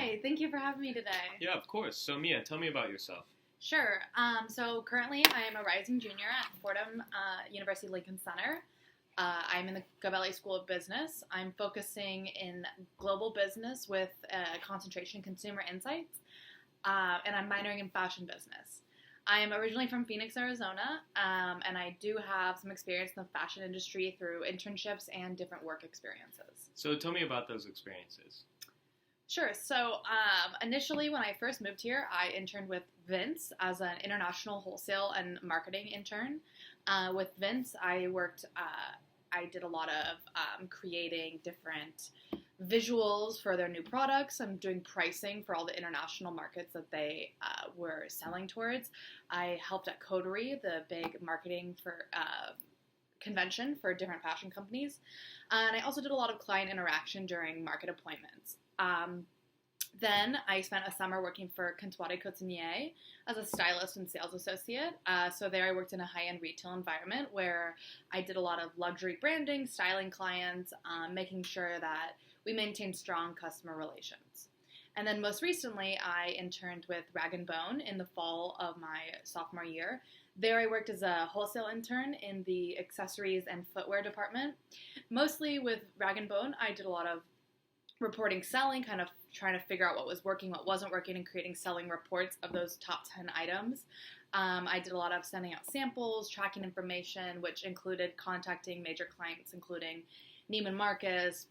Hi, thank you for having me today. Yeah, of course. So Mia, tell me about yourself. Sure. So currently I am a rising junior at Fordham University Lincoln Center. I'm in the Gabelli School of Business. I'm focusing in global business with concentration in consumer insights, and I'm minoring in fashion business. I am originally from Phoenix, Arizona, and I do have some experience in the fashion industry through internships and different work experiences. So tell me about those experiences. Sure. So initially, when I first moved here, I interned with Vince as an international wholesale and marketing intern. With Vince, I did a lot of creating different visuals for their new products and doing pricing for all the international markets that they were selling towards. I helped at Coterie, the big marketing for convention for different fashion companies. And I also did a lot of client interaction during market appointments. Then I spent a summer working for Comptoir Couturier as a stylist and sales associate. So there I worked in a high-end retail environment where I did a lot of luxury branding, styling clients, making sure that we maintained strong customer relations. And then most recently, I interned with Rag & Bone in the fall of my sophomore year. There I worked as a wholesale intern in the accessories and footwear department. Mostly with Rag & Bone, I did a lot of reporting selling, kind of trying to figure out what was working, what wasn't working, and creating selling reports of those top 10 items. I did a lot of sending out samples, tracking information, which included contacting major clients, including Neiman Marcus,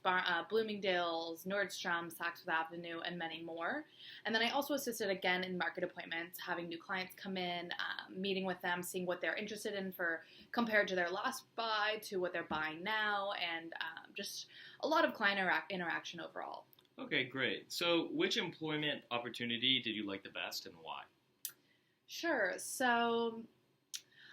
Bloomingdale's, Nordstrom, Saks Fifth Avenue, and many more. And then I also assisted again in market appointments, having new clients come in, meeting with them, seeing what they're interested in for compared to their last buy to what they're buying now, and just a lot of client interaction overall. Okay, great. So which employment opportunity did you like the best and why? Sure. So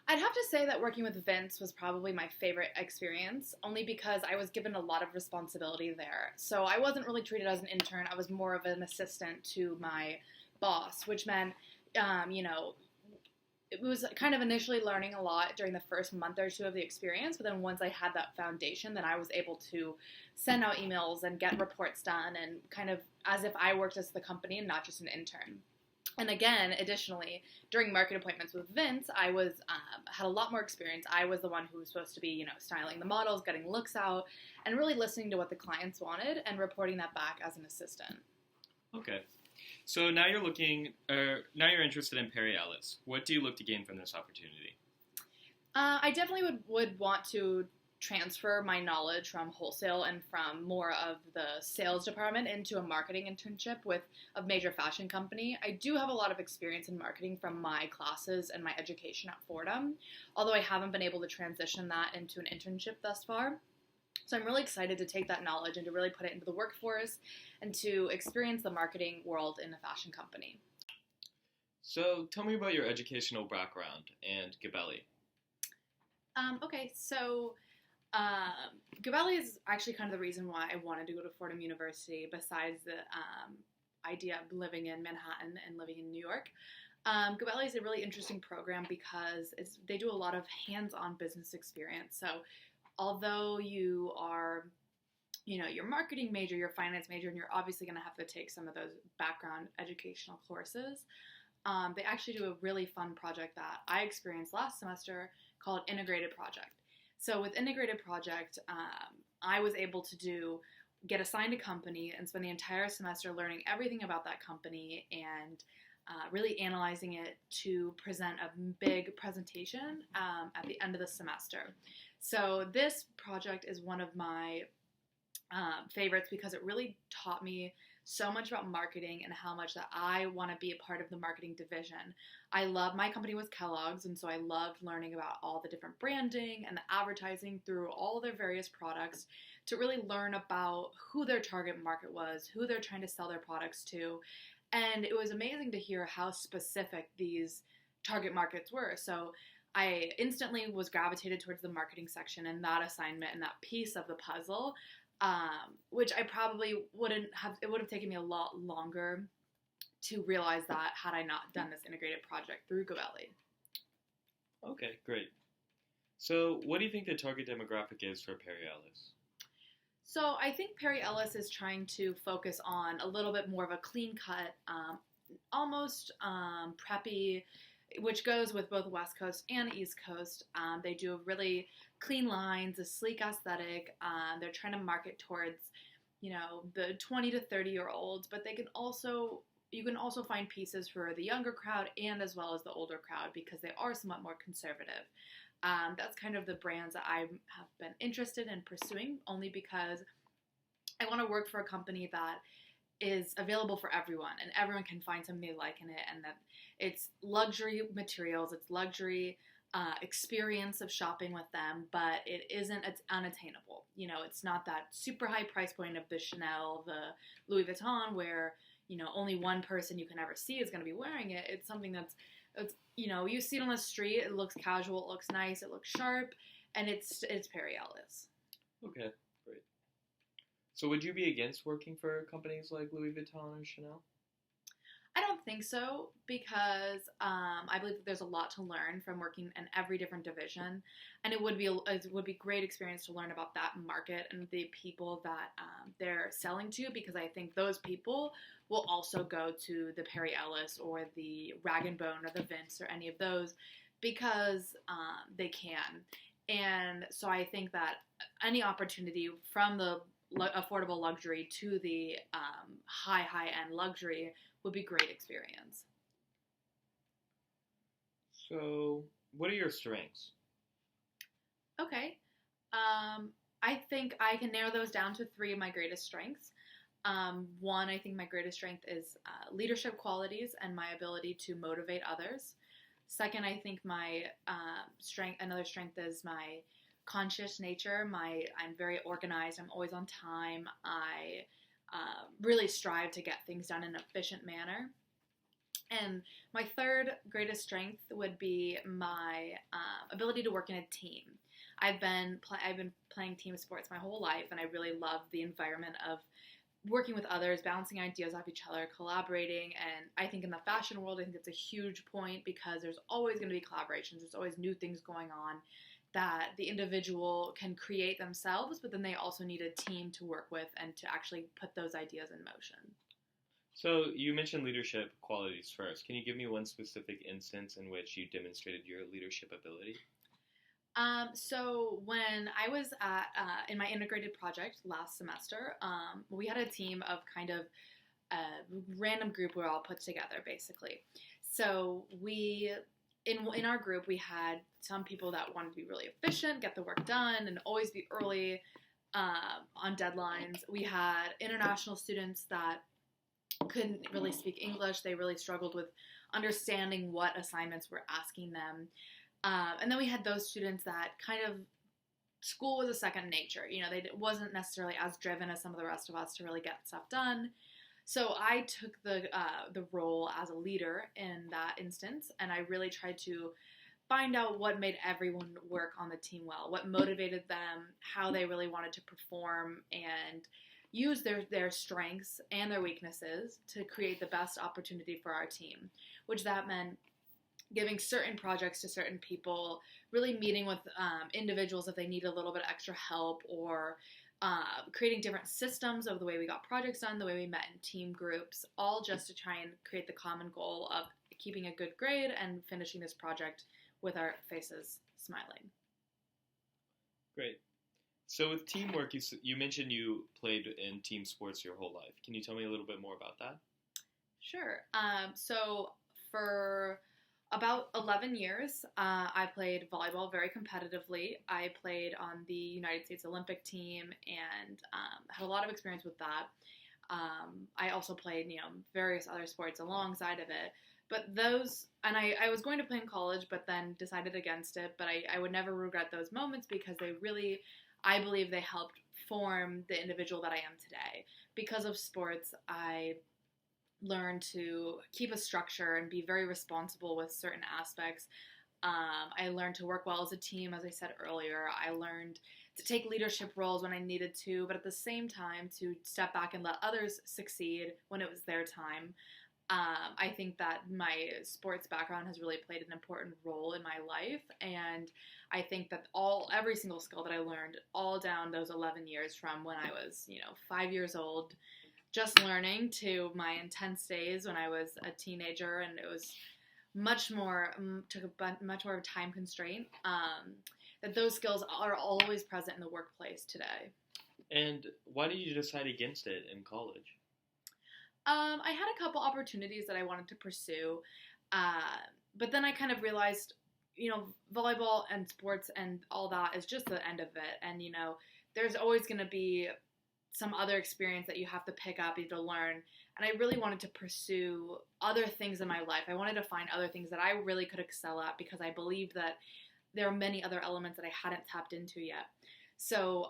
I'd have to say that working with Vince was probably my favorite experience, only because I was given a lot of responsibility there. So I wasn't really treated as an intern. I was more of an assistant to my boss, which meant, it was kind of initially learning a lot during the first month or two of the experience, but then once I had that foundation, then I was able to send out emails and get reports done and kind of as if I worked as the company and not just an intern. And again, additionally, during market appointments with Vince, I was had a lot more experience. I was the one who was supposed to be, styling the models, getting looks out, and really listening to what the clients wanted and reporting that back as an assistant. Okay. So now you're interested in Perry Ellis. What do you look to gain from this opportunity? I definitely would want to transfer my knowledge from wholesale and from more of the sales department into a marketing internship with a major fashion company. I do have a lot of experience in marketing from my classes and my education at Fordham, although I haven't been able to transition that into an internship thus far. So I'm really excited to take that knowledge and to really put it into the workforce and to experience the marketing world in a fashion company. So tell me about your educational background and gabelli. Okay, so gabelli is actually kind of the reason why I wanted to go to Fordham University, besides the idea of living in Manhattan and living in New York. Gabelli is a really interesting program because they do a lot of hands-on business experience. So although you are, your marketing major, your finance major, and you're obviously going to have to take some of those background educational courses, they actually do a really fun project that I experienced last semester called Integrated Project. So with Integrated Project, I was able to get assigned a company and spend the entire semester learning everything about that company and really analyzing it to present a big presentation at the end of the semester. So this project is one of my favorites because it really taught me so much about marketing and how much that I want to be a part of the marketing division. My company was Kellogg's, and so I loved learning about all the different branding and the advertising through all their various products to really learn about who their target market was, who they're trying to sell their products to. And it was amazing to hear how specific these target markets were. So I instantly was gravitated towards the marketing section and that assignment and that piece of the puzzle, which I probably wouldn't have, it would have taken me a lot longer to realize that had I not done this integrated project through gabelli. Okay, great. So what do you think the target demographic is for Perry Ellis? So I think Perry Ellis is trying to focus on a little bit more of a clean cut, almost preppy, which goes with both West Coast and East Coast. They do really clean lines, a sleek aesthetic. They're trying to market towards, the 20 to 30-year olds, but you can also find pieces for the younger crowd and as well as the older crowd because they are somewhat more conservative. That's kind of the brands that I have been interested in pursuing, only because I want to work for a company that is available for everyone and everyone can find something they like in it, and that it's luxury materials, it's luxury experience of shopping with them, but it's unattainable. It's not that super high price point of the Chanel, the Louis Vuitton, where only one person you can ever see is going to be wearing it. It's something you see it on the street, it looks casual, it looks nice, it looks sharp, and it's Perry Ellis. Okay, great. So would you be against working for companies like Louis Vuitton or Chanel? I don't think so, because I believe that there's a lot to learn from working in every different division, and it would be great experience to learn about that market and the people that they're selling to, because I think those people will also go to the Perry Ellis or the Rag & Bone or the Vince or any of those because they can. And so I think that any opportunity from the affordable luxury to the high-end luxury would be great experience. So, what are your strengths? Okay. I think I can narrow those down to three of my greatest strengths. One, I think my greatest strength is leadership qualities and my ability to motivate others. Second, I think my another strength is my conscious nature. I'm very organized. I'm always on time. I really strive to get things done in an efficient manner. And my third greatest strength would be my ability to work in a team. I've been playing team sports my whole life, and I really love the environment of working with others, bouncing ideas off each other, collaborating. And I think in the fashion world, I think it's a huge point because there's always going to be collaborations. There's always new things going on that the individual can create themselves, but then they also need a team to work with and to actually put those ideas in motion. So you mentioned leadership qualities first. Can you give me one specific instance in which you demonstrated your leadership ability? So when I was in my integrated project last semester, we had a team of kind of a random group we were all put together, basically. So in our group, we had some people that wanted to be really efficient, get the work done, and always be early on deadlines. We had international students that couldn't really speak English. They really struggled with understanding what assignments were asking them. And then we had those students that kind of, school was a second nature. They wasn't necessarily as driven as some of the rest of us to really get stuff done. So I took the role as a leader in that instance, and I really tried to find out what made everyone work on the team well, what motivated them, how they really wanted to perform, and use their strengths and their weaknesses to create the best opportunity for our team, which that meant giving certain projects to certain people, really meeting with individuals if they need a little bit extra help, or creating different systems of the way we got projects done, the way we met in team groups, all just to try and create the common goal of keeping a good grade and finishing this project with our faces smiling. Great. So with teamwork, you mentioned you played in team sports your whole life. Can you tell me a little bit more about that? Sure. So for about 11 years, I played volleyball very competitively. I played on the United States Olympic team and had a lot of experience with that. I also played, various other sports alongside of it. But I was going to play in college, but then decided against it. But I would never regret those moments because they really, I believe they helped form the individual that I am today. Because of sports, I learned to keep a structure and be very responsible with certain aspects. I learned to work well as a team, as I said earlier. I learned to take leadership roles when I needed to, but at the same time to step back and let others succeed when it was their time. I think that my sports background has really played an important role in my life, and I think that every single skill that I learned all down those 11 years from when I was, 5 years old, just learning to my intense days when I was a teenager, and it was took much more of a time constraint. That those skills are always present in the workplace today. And why did you decide against it in college? I had a couple opportunities that I wanted to pursue, but then I kind of realized, volleyball and sports and all that is just the end of it. And, there's always going to be some other experience that you have to pick up, you have to learn. And I really wanted to pursue other things in my life. I wanted to find other things that I really could excel at because I believed that there are many other elements that I hadn't tapped into yet. So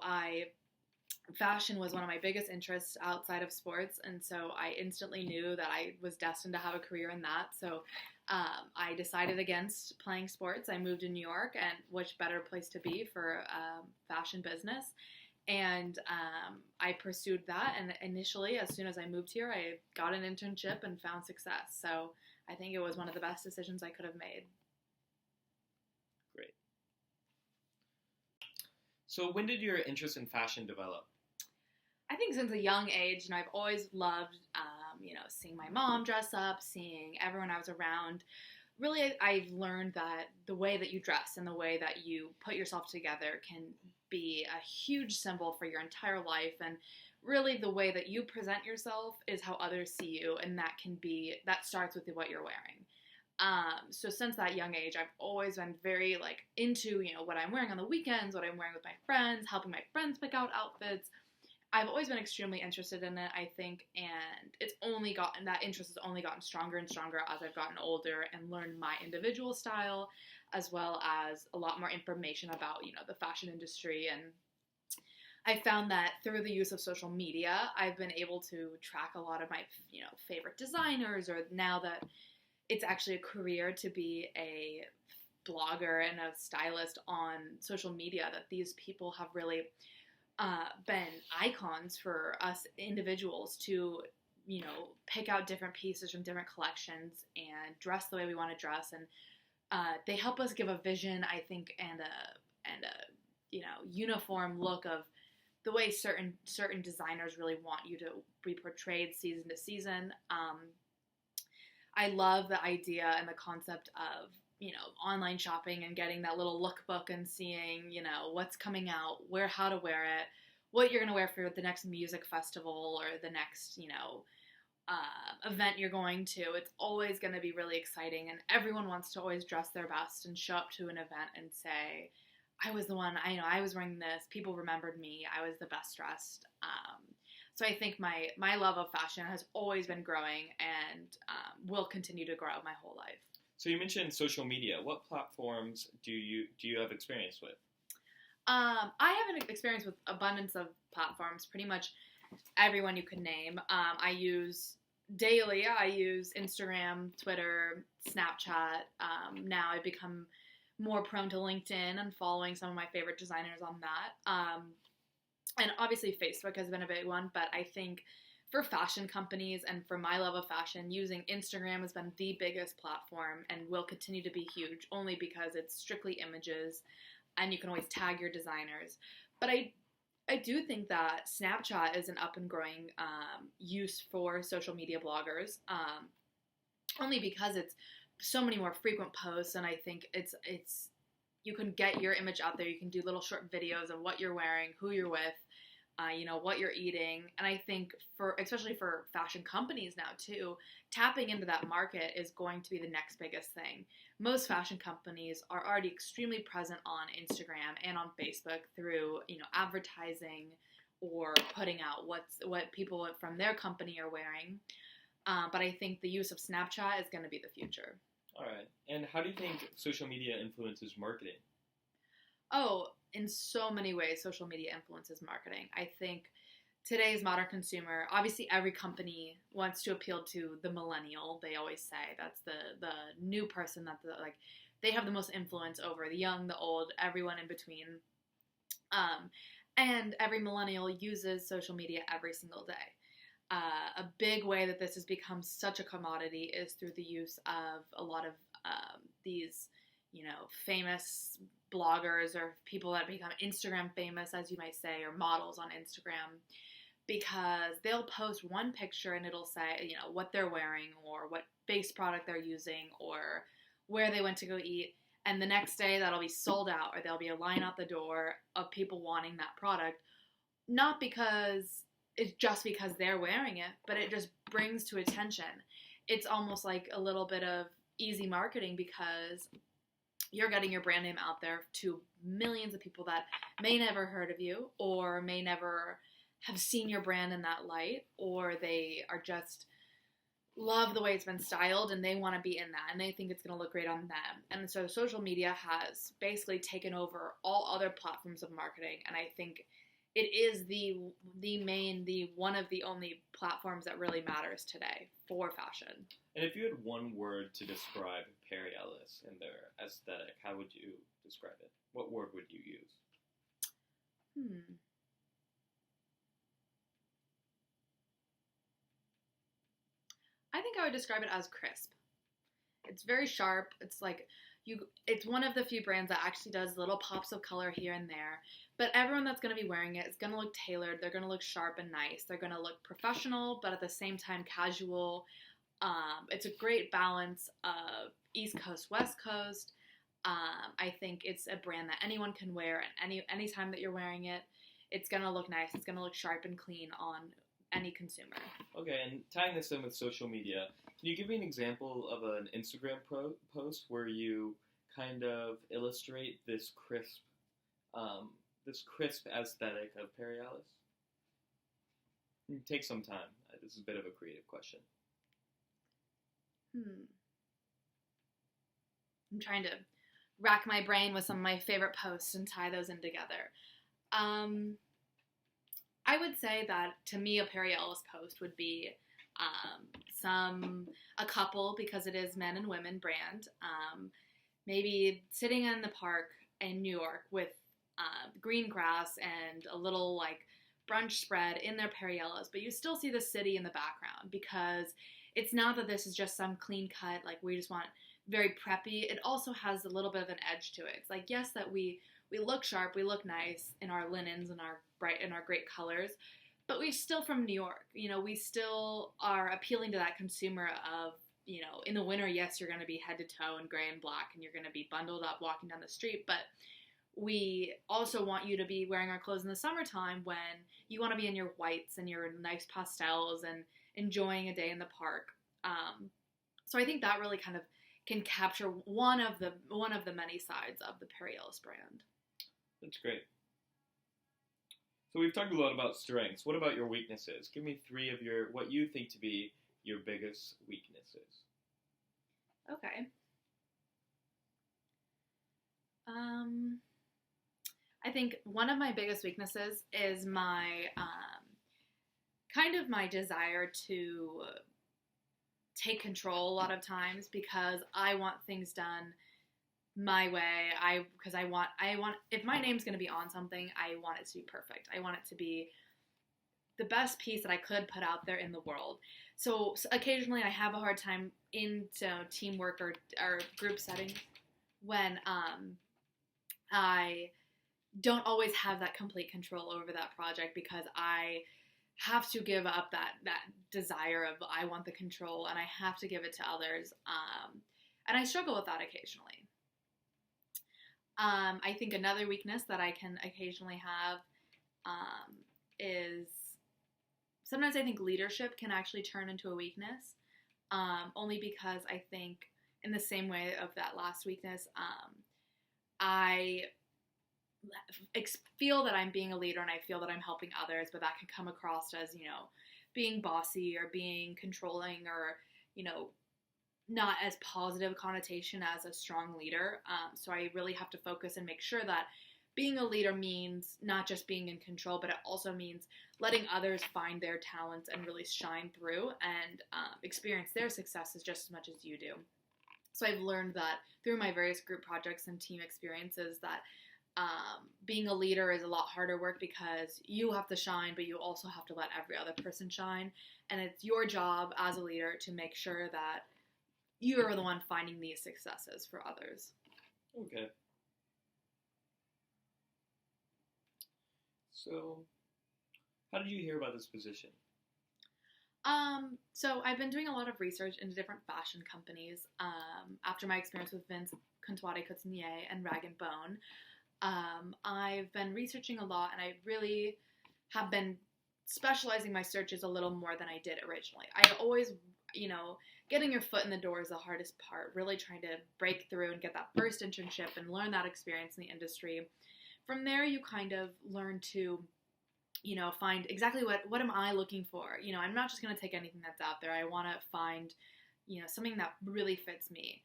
fashion was one of my biggest interests outside of sports, and so I instantly knew that I was destined to have a career in that. So I decided against playing sports. I moved to New York, and which better place to be for fashion business. And I pursued that, and initially, as soon as I moved here, I got an internship and found success. So I think it was one of the best decisions I could have made. Great. So when did your interest in fashion develop? I think since a young age, I've always loved, seeing my mom dress up, seeing everyone I was around. Really, I've learned that the way that you dress and the way that you put yourself together can be a huge symbol for your entire life. And really, the way that you present yourself is how others see you, and that starts with what you're wearing. So since that young age, I've always been very into, what I'm wearing on the weekends, what I'm wearing with my friends, helping my friends pick out outfits. I've always been extremely interested in it, I think, and that interest has only gotten stronger and stronger as I've gotten older and learned my individual style, as well as a lot more information about, the fashion industry. And I found that through the use of social media, I've been able to track a lot of my, favorite designers, or now that it's actually a career to be a blogger and a stylist on social media, that these people have really been icons for us individuals to, pick out different pieces from different collections and dress the way we want to dress. And they help us give a vision, I think, and a uniform look of the way certain designers really want you to be portrayed season to season. I love the idea and the concept of online shopping and getting that little lookbook and seeing, what's coming out, how to wear it, what you're going to wear for the next music festival or the next, event you're going to. It's always going to be really exciting, and everyone wants to always dress their best and show up to an event and say, I was the one, I was wearing this, people remembered me, I was the best dressed. So I think my love of fashion has always been growing and will continue to grow my whole life. So you mentioned social media. What platforms do you have experience with? I have an experience with abundance of platforms, pretty much everyone you could name. I use Instagram, Twitter, Snapchat. Now I've become more prone to LinkedIn and following some of my favorite designers on that. And obviously Facebook has been a big one, but I think for fashion companies and for my love of fashion, using Instagram has been the biggest platform and will continue to be huge, only because it's strictly images and you can always tag your designers. But I do think that Snapchat is an up and growing use for social media bloggers, only because it's so many more frequent posts, and I think it's you can get your image out there. You can do little short videos of what you're wearing, who you're with, what you're eating. And I think especially for fashion companies now too, tapping into that market is going to be the next biggest thing. Most fashion companies are already extremely present on Instagram and on Facebook through, advertising or putting out what people from their company are wearing. But I think the use of Snapchat is going to be the future. All right. And how do you think social media influences marketing? Oh, in so many ways, social media influences marketing. I think today's modern consumer, obviously every company wants to appeal to the millennial. They always say that's the new person that they have the most influence over, the young, the old, everyone in between. And every millennial uses social media every single day. A big way that this has become such a commodity is through the use of a lot of these, famous bloggers or people that become Instagram famous, as you might say, or models on Instagram, because they'll post one picture and it'll say, what they're wearing or what face product they're using or where they went to go eat. And the next day that'll be sold out, or there'll be a line out the door of people wanting that product. Not because it's just because they're wearing it, but it just brings to attention. It's almost like a little bit of easy marketing because you're getting your brand name out there to millions of people that may never heard of you or may never have seen your brand in that light, or they are just love the way it's been styled and they want to be in that and they think it's going to look great on them. And so social media has basically taken over all other platforms of marketing, and I think it is the one of the only platforms that really matters today for fashion. And if you had one word to describe Perry Ellis and their aesthetic, how would you describe it? What word would you use? I think I would describe it as crisp. It's very sharp. It's one of the few brands that actually does little pops of color here and there. But everyone that's going to be wearing it is going to look tailored. They're going to look sharp and nice. They're going to look professional, but at the same time casual. It's a great balance of East Coast, West Coast. I think it's a brand that anyone can wear, and any time that you're wearing it, it's going to look nice. It's going to look sharp and clean on any consumer. Okay, and tying this in with social media, can you give me an example of an Instagram post where you kind of illustrate this crisp aesthetic of Perry Ellis? Take some time. This is a bit of a creative question. I'm trying to rack my brain with some of my favorite posts and tie those in together. I would say that, to me, a Perry Ellis post would be a couple, because it is men and women brand, maybe sitting in the park in New York with green grass and a little brunch spread in their Perry Ellis, but you still see the city in the background, because it's not that this is just some clean cut, we just want very preppy. It also has a little bit of an edge to it. It's yes, that we look sharp, we look nice in our linens and our great colors, but we're still from New York. We still are appealing to that consumer of, in the winter, yes, you're going to be head to toe in gray and black and you're going to be bundled up walking down the street, but we also want you to be wearing our clothes in the summertime when you want to be in your whites and your nice pastels and enjoying a day in the park. So I think that really kind of can capture one of the many sides of the Perry Ellis brand. That's great. So we've talked a lot about strengths. What about your weaknesses? Give me three of what you think to be your biggest weaknesses. Okay. I think one of my biggest weaknesses is my my desire to take control a lot of times, because I want things done my way. Because I want if my name's going to be on something, I want it to be perfect. I want it to be the best piece that I could put out there in the world. So occasionally I have a hard time in teamwork or group settings when I don't always have that complete control over that project, because I have to give up that desire of I want the control, and I have to give it to others. And I struggle with that occasionally. I think another weakness that I can occasionally have is sometimes I think leadership can actually turn into a weakness, only because I think in the same way of that last weakness, I feel that I'm being a leader and I feel that I'm helping others, but that can come across as, being bossy or being controlling or, not as positive connotation as a strong leader. So I really have to focus and make sure that being a leader means not just being in control, but it also means letting others find their talents and really shine through and experience their successes just as much as you do. So I've learned that through my various group projects and team experiences that being a leader is a lot harder work because you have to shine, but you also have to let every other person shine. And it's your job as a leader to make sure that you are the one finding these successes for others. Okay. So, how did you hear about this position? So I've been doing a lot of research into different fashion companies. After my experience with Vince Comptoir Coutinier and Rag & Bone, I've been researching a lot, and I really have been specializing my searches a little more than I did originally. I always, getting your foot in the door is the hardest part, really trying to break through and get that first internship and learn that experience in the industry. From there, you kind of learn to find exactly what am I looking for. I'm not just going to take anything that's out there. I want to find, something that really fits me.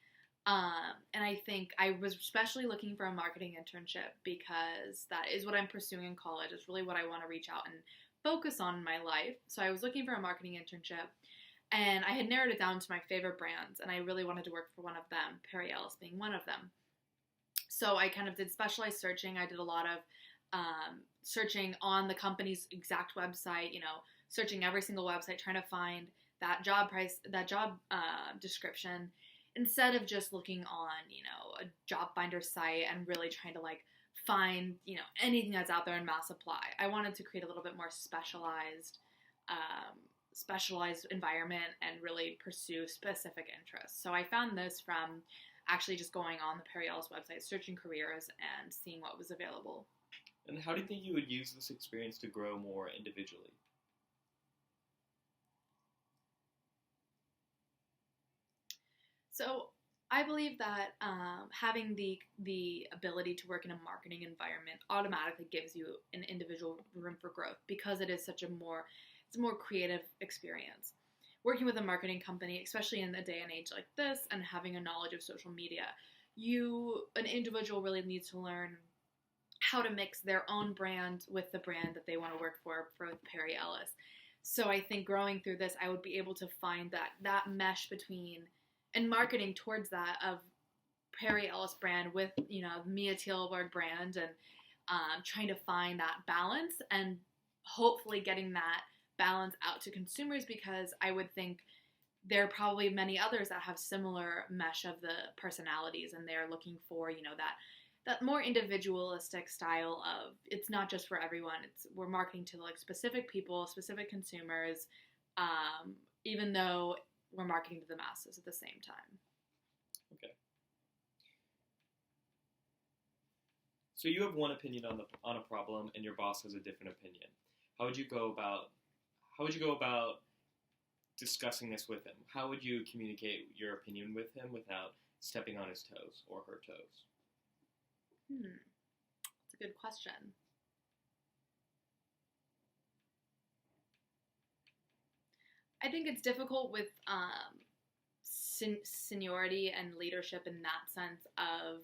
And I think I was especially looking for a marketing internship because that is what I'm pursuing in college. It's really what I want to reach out and focus on in my life. So I was looking for a marketing internship, and I had narrowed it down to my favorite brands, and I really wanted to work for one of them, Perry Ellis being one of them. So I kind of did specialized searching. I did a lot of searching on the company's exact website, searching every single website, trying to find that job description, instead of just looking on, a job finder site and really trying to find, anything that's out there in mass apply. I wanted to create a little bit more specialized environment and really pursue specific interests. So I found this from actually just going on the Perry Ellis website, searching careers and seeing what was available. And how do you think you would use this experience to grow more individually? So I believe that having the ability to work in a marketing environment automatically gives you an individual room for growth because it is it's a more creative experience. Working with a marketing company, especially in a day and age like this, and having a knowledge of social media, an individual really needs to learn how to mix their own brand with the brand that they want to work for Perry Ellis. So I think growing through this, I would be able to find that mesh between and marketing towards that of Perry Ellis brand with, Mia Teelborg brand, and trying to find that balance and hopefully getting that balance out to consumers, because I would think there are probably many others that have similar mesh of the personalities, and they're looking for, that more individualistic style of, it's not just for everyone. We're marketing to specific people, specific consumers, even though we're marketing to the masses at the same time. Okay. So you have one opinion on a problem, and your boss has a different opinion. How would you go about discussing this with him? How would you communicate your opinion with him without stepping on his toes or her toes? That's a good question. I think it's difficult with seniority and leadership in that sense of,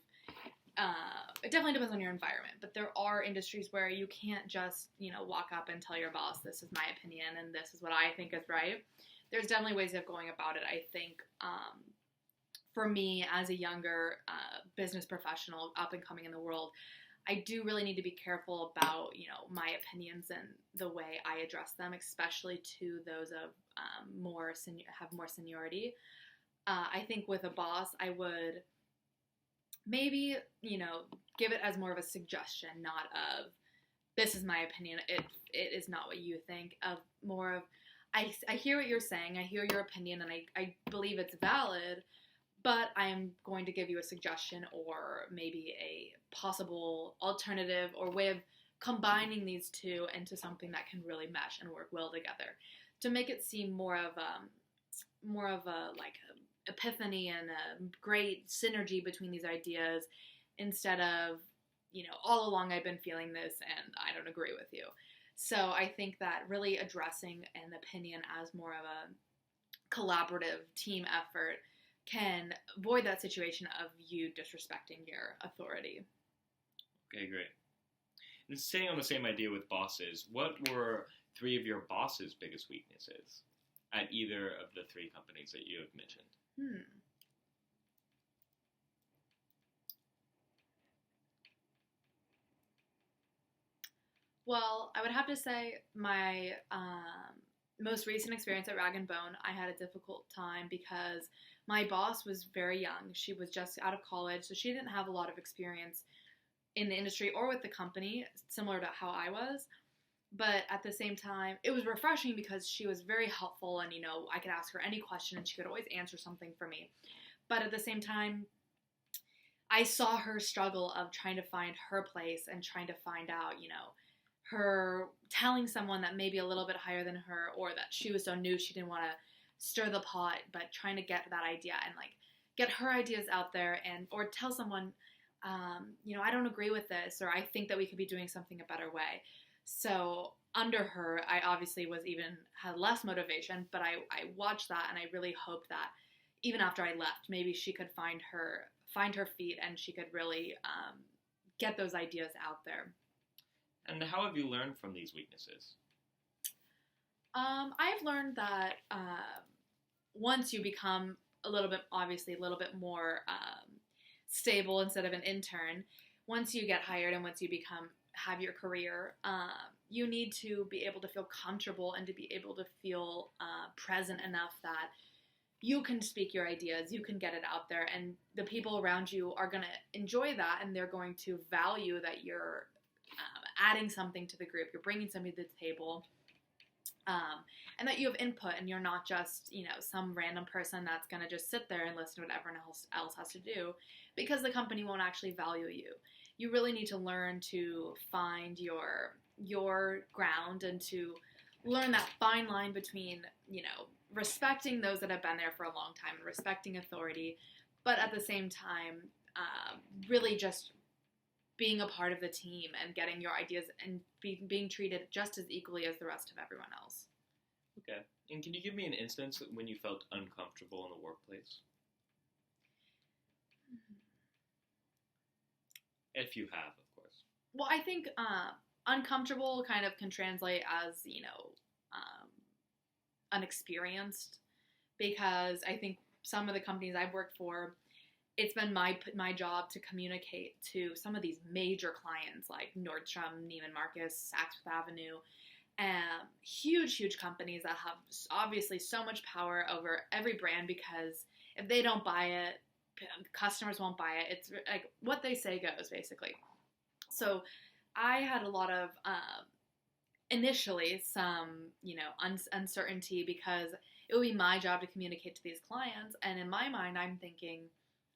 it definitely depends on your environment, but there are industries where you can't just, walk up and tell your boss, this is my opinion and this is what I think is right. There's definitely ways of going about it. I think for me as a younger business professional up and coming in the world, I do really need to be careful about, my opinions and the way I address them, especially to those of have more seniority. I think with a boss, I would maybe, give it as more of a suggestion, not of, this is my opinion, it is not what you think, of more of, I hear what you're saying, I hear your opinion, and I believe it's valid, but I'm going to give you a suggestion or maybe a possible alternative or way of combining these two into something that can really mesh and work well together, to make it seem more of a epiphany and a great synergy between these ideas, instead of, all along I've been feeling this and I don't agree with you. So I think that really addressing an opinion as more of a collaborative team effort can avoid that situation of you disrespecting your authority. Okay, great. And staying on the same idea with bosses, what were 3 of your boss's biggest weaknesses at either of the 3 companies that you have mentioned? Well, I would have to say my most recent experience at Rag and Bone, I had a difficult time because my boss was very young. She was just out of college, so she didn't have a lot of experience in the industry or with the company, similar to how I was. But at the same time, it was refreshing because she was very helpful, and I could ask her any question and she could always answer something for me. But at the same time, I saw her struggle of trying to find her place and trying to find out, her telling someone that maybe a little bit higher than her, or that she was so new she didn't want to stir the pot, but trying to get that idea and like get her ideas out there, and or tell someone, I don't agree with this, or I think that we could be doing something a better way. So under her, I obviously had less motivation, but I watched that and I really hoped that even after I left, maybe she could find her feet and she could really get those ideas out there. And how have you learned from these weaknesses? I've learned that once you become a little bit more stable instead of an intern, once you get hired and once you have your career, you need to be able to feel comfortable and to be able to feel present enough that you can speak your ideas, you can get it out there, and the people around you are going to enjoy that, and they're going to value that you're adding something to the group, you're bringing something to the table, and that you have input, and you're not just, some random person that's going to just sit there and listen to what everyone else has to do, because the company won't actually value you. You really need to learn to find your ground and to learn that fine line between, respecting those that have been there for a long time and respecting authority, but at the same time, really just being a part of the team and getting your ideas and being treated just as equally as the rest of everyone else. Okay. And can you give me an instance when you felt uncomfortable in the workplace? If you have, of course. Well, I think uncomfortable kind of can translate as, unexperienced, because I think some of the companies I've worked for, it's been my job to communicate to some of these major clients like Nordstrom, Neiman Marcus, Saks Fifth Avenue, huge companies that have obviously so much power over every brand, because if they don't buy it, customers won't buy it. It's like what they say goes, basically. So I had a lot of initially some uncertainty, because it would be my job to communicate to these clients, and in my mind I'm thinking,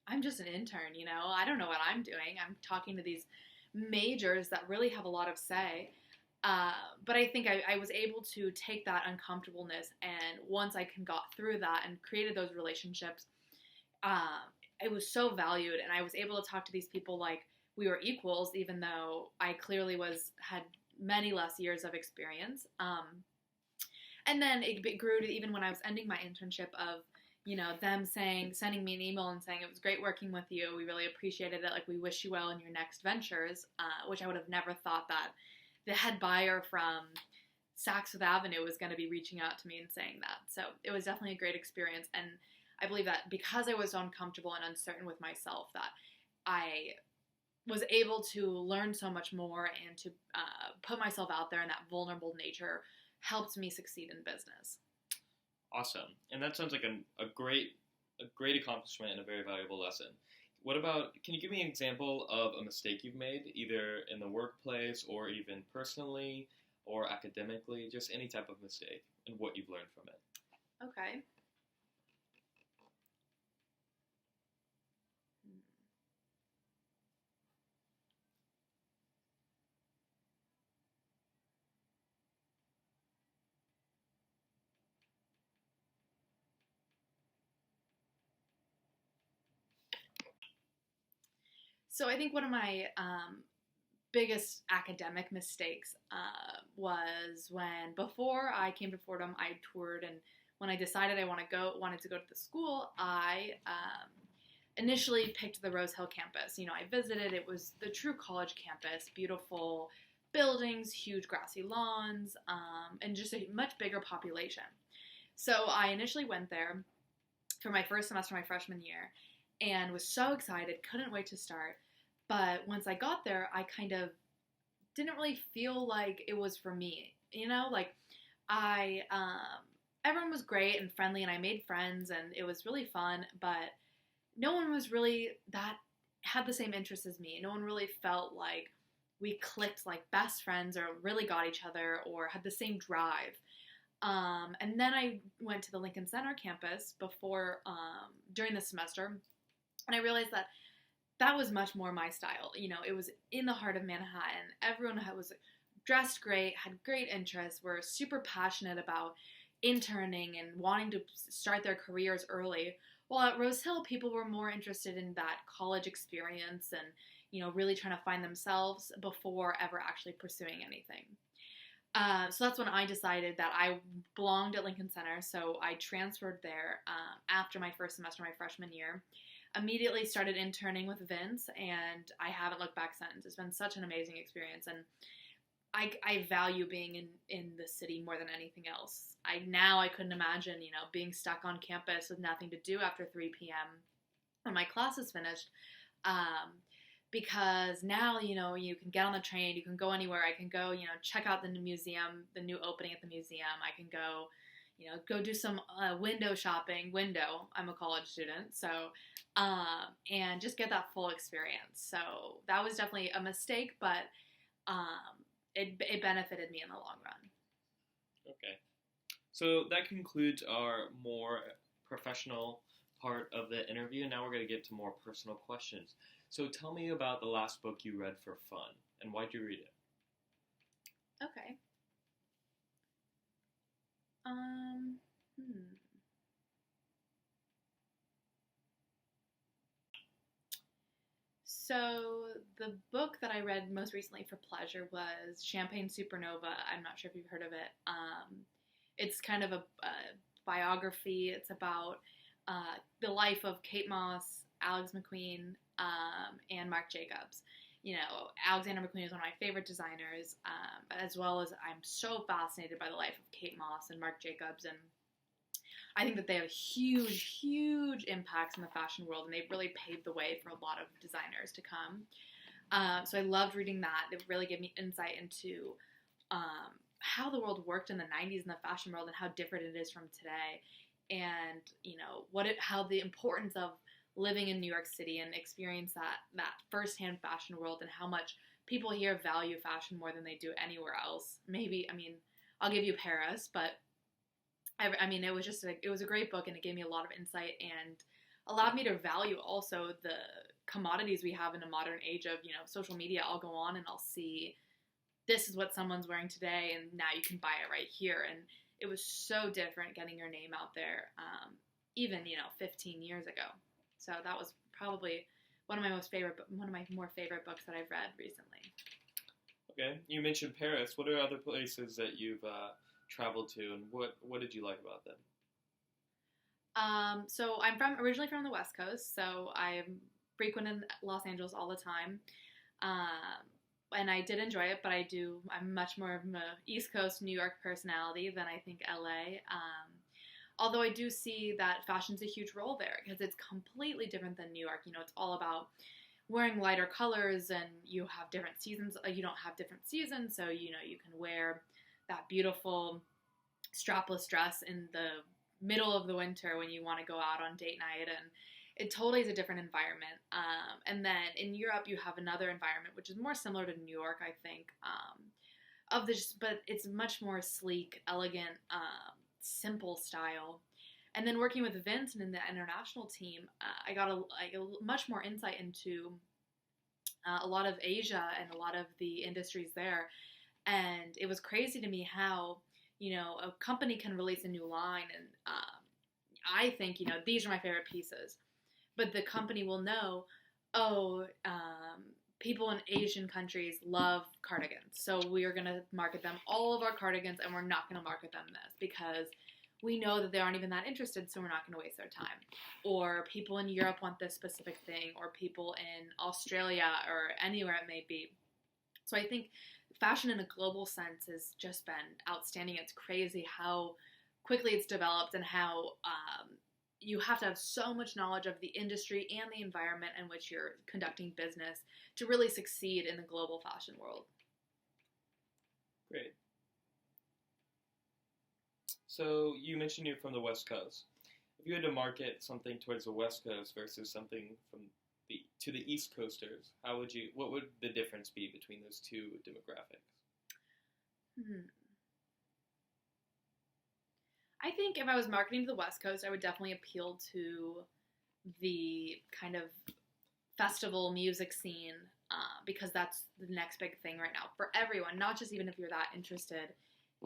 I'm just an intern, I don't know what I'm doing. I'm talking to these majors that really have a lot of say, but I think I was able to take that uncomfortableness, and once I got through that and created those relationships, it was so valued, and I was able to talk to these people like we were equals, even though I clearly had many less years of experience. And then it grew to even when I was ending my internship of, them sending me an email and saying it was great working with you. We really appreciated it. Like, we wish you well in your next ventures, which I would have never thought that the head buyer from Saks Fifth Avenue was going to be reaching out to me and saying that. So it was definitely a great experience. And I believe that because I was so uncomfortable and uncertain with myself, that I was able to learn so much more, and to put myself out there, and that vulnerable nature helped me succeed in business. Awesome. And that sounds like a great accomplishment and a very valuable lesson. What about, can you give me an example of a mistake you've made, either in the workplace or even personally or academically, just any type of mistake, and what you've learned from it? Okay. So I think one of my biggest academic mistakes was when, before I came to Fordham, I toured, and when I decided I wanted to go to the school, I initially picked the Rose Hill campus. I visited. It was the true college campus, beautiful buildings, huge grassy lawns, and just a much bigger population. So I initially went there for my first semester, my freshman year, and was so excited, couldn't wait to start. But once I got there, I kind of didn't really feel like it was for me. Like I everyone was great and friendly and I made friends and it was really fun, but no one was really that had the same interests as me. No one really felt like we clicked like best friends or really got each other or had the same drive. And then I went to the Lincoln Center campus during the semester, and I realized that that was much more my style. It was in the heart of Manhattan. Everyone was dressed great, had great interests, were super passionate about interning and wanting to start their careers early. While at Rose Hill, people were more interested in that college experience and, really trying to find themselves before ever actually pursuing anything. So that's when I decided that I belonged at Lincoln Center, so I transferred there after my first semester, my freshman year. Immediately started interning with Vince, and I haven't looked back since. It's been such an amazing experience, and I value being in the city more than anything else. I couldn't imagine, being stuck on campus with nothing to do after 3 p.m. when my class is finished. Because now, you can get on the train, you can go anywhere. I can go, check out the new museum, the new opening at the museum. I can go, go do some window shopping. I'm a college student, so, and just get that full experience. So that was definitely a mistake, but it benefited me in the long run. Okay. So that concludes our more professional part of the interview. Now we're going to get to more personal questions. So tell me about the last book you read for fun, and why'd you read it? Okay. So the book that I read most recently for pleasure was Champagne Supernova. I'm not sure if you've heard of it. It's kind of a biography. It's about the life of Kate Moss, Alex McQueen, and Marc Jacobs. Alexander McQueen is one of my favorite designers, as well as I'm so fascinated by the life of Kate Moss and Marc Jacobs, and I think that they have huge, huge impacts in the fashion world, and they've really paved the way for a lot of designers to come. So I loved reading that. It really gave me insight into how the world worked in the 90s in the fashion world and how different it is from today, and how the importance of living in New York City and experience that firsthand fashion world and how much people here value fashion more than they do anywhere else. Maybe, I'll give you Paris, but it was it was a great book, and it gave me a lot of insight and allowed me to value also the commodities we have in a modern age of, social media. I'll go on and I'll see this is what someone's wearing today, and now you can buy it right here. And it was so different getting your name out there, even, 15 years ago. So that was probably one of my more favorite books that I've read recently. Okay, you mentioned Paris. What are other places that you've traveled to, and what did you like about them? So I'm originally from the West Coast, so I frequented Los Angeles all the time, and I did enjoy it. But I'm much more of an East Coast New York personality than I think LA. Although I do see that fashion's a huge role there because it's completely different than New York. It's all about wearing lighter colors, and you have different seasons. You don't have different seasons, so you can wear that beautiful strapless dress in the middle of the winter when you want to go out on date night, and it totally is a different environment. And then in Europe, you have another environment which is more similar to New York, I think, but it's much more sleek, elegant, simple style. And then working with Vince and in the international team, I got a much more insight into a lot of Asia and a lot of the industries there. And it was crazy to me how, a company can release a new line and I think, these are my favorite pieces. But the company will know, people in Asian countries love cardigans. So we are going to market them all of our cardigans, and we're not going to market them this because we know that they aren't even that interested, so we're not going to waste their time. Or people in Europe want this specific thing, or people in Australia or anywhere it may be. So I think fashion in a global sense has just been outstanding. It's crazy how quickly it's developed and how you have to have so much knowledge of the industry and the environment in which you're conducting business to really succeed in the global fashion world. Great. So you mentioned you're from the West Coast. If you had to market something towards the West Coast versus something from the East Coasters, what would the difference be between those two demographics? I think if I was marketing to the West Coast, I would definitely appeal to the kind of festival music scene because that's the next big thing right now for everyone, not just even if you're that interested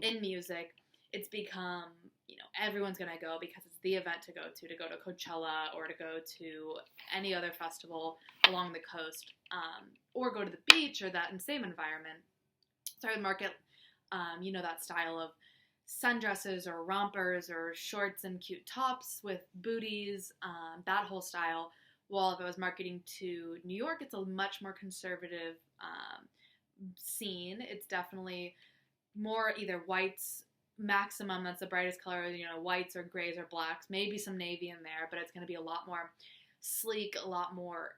in music. It's become, everyone's going to go because it's the event to go to Coachella or to go to any other festival along the coast or go to the beach or that same environment. So I would market, that style of sundresses or rompers or shorts and cute tops with booties, that whole style. While if I was marketing to New York, it's a much more conservative scene. It's definitely more either whites, maximum, that's the brightest color, whites or grays or blacks, maybe some navy in there, but it's going to be a lot more sleek, a lot more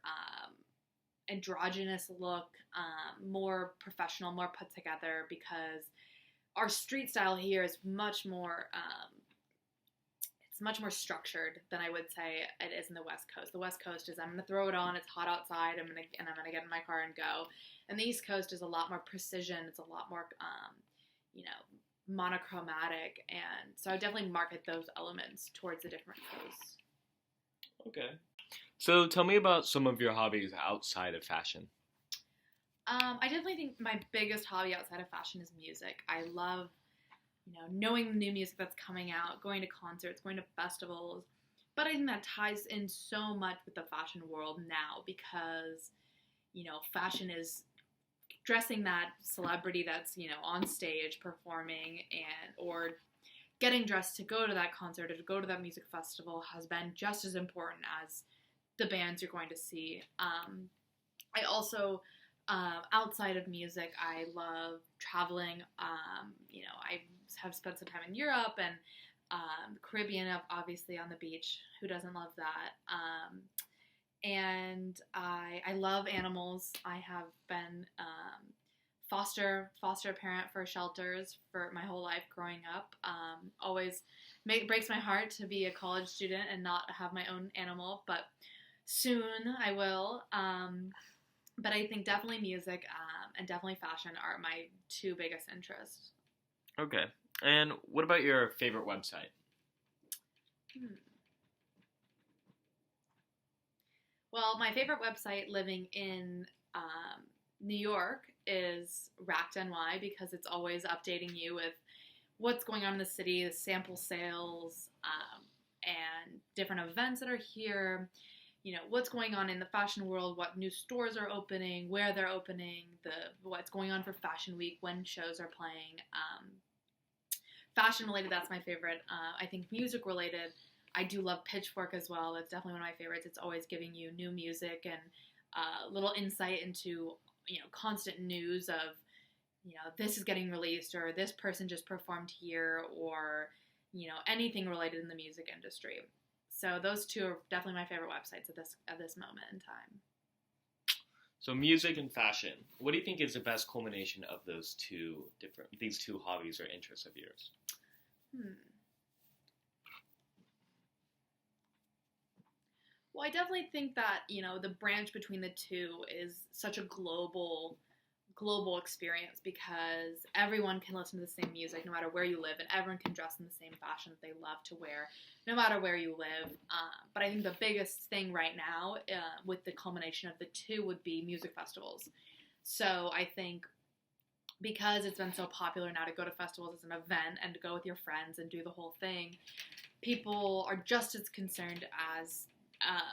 androgynous look, more professional, more put together, because our street style here is much more it's much more structured than I would say it is in the West Coast. The West Coast is I'm going to throw it on, it's hot outside, I'm going to get in my car and go. And the East Coast is a lot more precision, it's a lot more monochromatic, and so I definitely market those elements towards the different coasts. Okay. So tell me about some of your hobbies outside of fashion. I definitely think my biggest hobby outside of fashion is music. I love, knowing the new music that's coming out, going to concerts, going to festivals, but I think that ties in so much with the fashion world now because, fashion is dressing that celebrity that's, on stage performing or getting dressed to go to that concert or to go to that music festival has been just as important as the bands you're going to see. I also, outside of music, I love traveling. I have spent some time in Europe and Caribbean, obviously on the beach. Who doesn't love that? And I love animals. I have been foster parent for shelters for my whole life growing up. Always breaks my heart to be a college student and not have my own animal, but soon I will. But I think definitely music and definitely fashion are my two biggest interests. Okay. And what about your favorite website? Well, my favorite website living in New York is Racked NY because it's always updating you with what's going on in the city, the sample sales, and different events that are here, what's going on in the fashion world, what new stores are opening, where they're opening, what's going on for Fashion Week, when shows are playing. Fashion related, that's my favorite. I think music related, I do love Pitchfork as well. That's definitely one of my favorites. It's always giving you new music and a little insight into, constant news of, this is getting released or this person just performed here or, anything related in the music industry. So those two are definitely my favorite websites at this moment in time. So music and fashion. What do you think is the best culmination of these two hobbies or interests of yours? Well, I definitely think that, the branch between the two is such a global experience because everyone can listen to the same music no matter where you live, and everyone can dress in the same fashion that they love to wear no matter where you live. But I think the biggest thing right now with the culmination of the two would be music festivals. So I think because it's been so popular now to go to festivals as an event and to go with your friends and do the whole thing, people are just as concerned as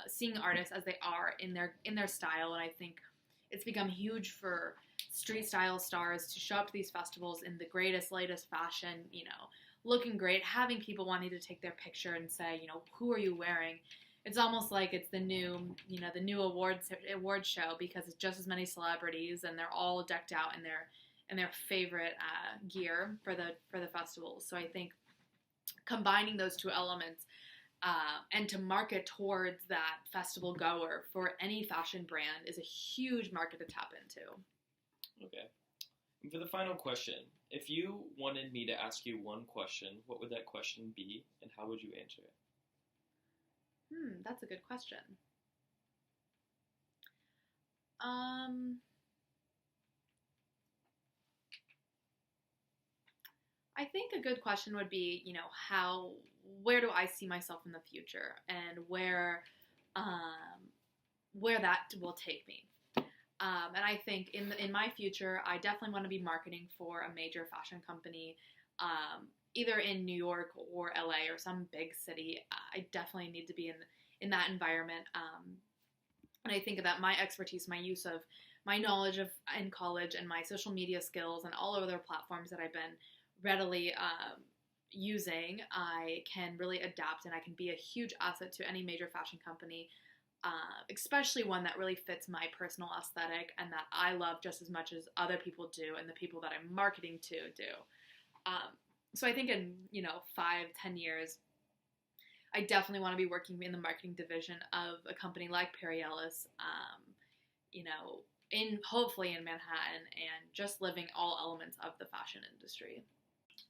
seeing artists as they are in their style. And I think it's become huge for street style stars to show up to these festivals in the greatest, latest fashion, looking great, having people wanting to take their picture and say, who are you wearing? It's almost like it's the new award show because it's just as many celebrities and they're all decked out in their favorite gear for the festivals. So I think combining those two elements and to market towards that festival goer for any fashion brand is a huge market to tap into. Okay. And for the final question, If you wanted me to ask you one question, what would that question be, and how would you answer it? That's a good question. I think a good question would be, where do I see myself in the future, and where that will take me. And I think in my future, I definitely want to be marketing for a major fashion company, either in New York or LA or some big city. I definitely need to be in that environment. And I think that my expertise, my use of my knowledge in college and my social media skills and all other platforms that I've been readily using, I can really adapt and I can be a huge asset to any major fashion company. Especially one that really fits my personal aesthetic and that I love just as much as other people do and the people that I'm marketing to do. So I think in, 5-10 years, I definitely want to be working in the marketing division of a company like Perry Ellis, hopefully in Manhattan, and just living all elements of the fashion industry.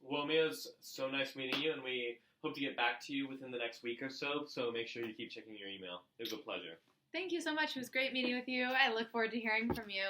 Well, Mia, it's so nice meeting you, and we hope to get back to you within the next week or so make sure you keep checking your email. It was a pleasure. Thank you so much. It was great meeting with you. I look forward to hearing from you.